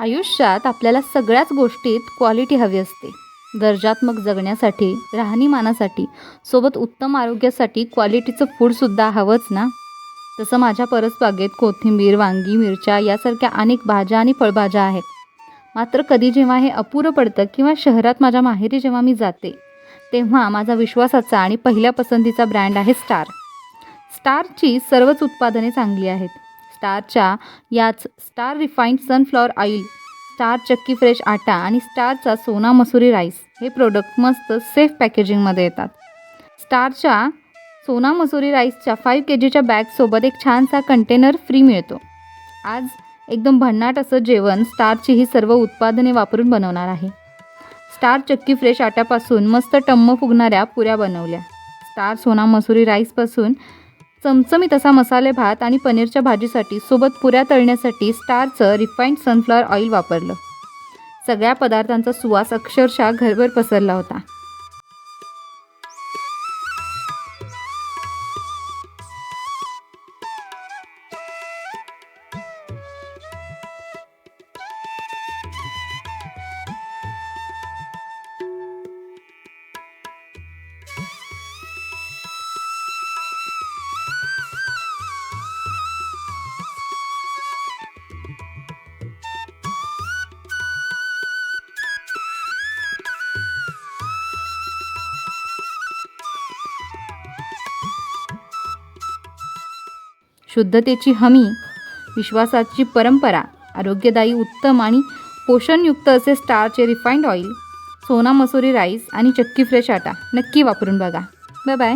आयुष्यात आपल्याला सगळ्याच गोष्टीत क्वालिटी हवी असते. दर्जात्मक जगण्यासाठी, राहणीमानासाठी, सोबत उत्तम आरोग्यासाठी क्वालिटीचं फूडसुद्धा हवंच ना. तसं माझ्या परसबागेत कोथिंबीर, वांगी, मिरच्या यासारख्या अनेक भाज्या आणि फळभाज्या आहेत. मात्र कधी जेव्हा हे अपुरं पडतं किंवा शहरात माझ्या माहेरी जेव्हा मी जाते, तेव्हा माझा विश्वासाचा आणि पहिल्या पसंतीचा ब्रँड आहे स्टार. स्टारची सर्वच उत्पादने चांगली आहेत. स्टारच्या याच star refined sunflower oil, star चक्की फ्रेश आटा आणि स्टारचा सोना मसुरी राईस हे प्रोडक्ट मस्त सेफ पॅकेजिंगमध्ये येतात. स्टारच्या सोना मसुरी राईसच्या 5 kgच्या बॅगसोबत एक छानसा कंटेनर फ्री मिळतो. आज एकदम भन्नाट असं जेवण स्टारची ही सर्व उत्पादने वापरून बनवणार आहे. स्टार चक्की फ्रेश आट्यापासून मस्त टम्म फुगणाऱ्या पुऱ्या बनवल्या. स्टार सोना मसुरी राईसपासून चमचमीत असा मसाले भात आणि पनीरच्या भाजीसाठी सोबत पुऱ्या तळण्यासाठी स्टारचं रिफाईंड सनफ्लॉवर ऑइल वापरलं. सगळ्या पदार्थांचा सुवास अक्षरशः घरभर पसरला होता. शुद्धतेची हमी, विश्वासाची परंपरा, आरोग्यदायी उत्तम आणि पोषणयुक्त असे स्टारचे रिफाईंड ऑइल, सोना मसुरी राईस आणि चक्की फ्रेश आटा नक्की वापरून बघा. Bye bye.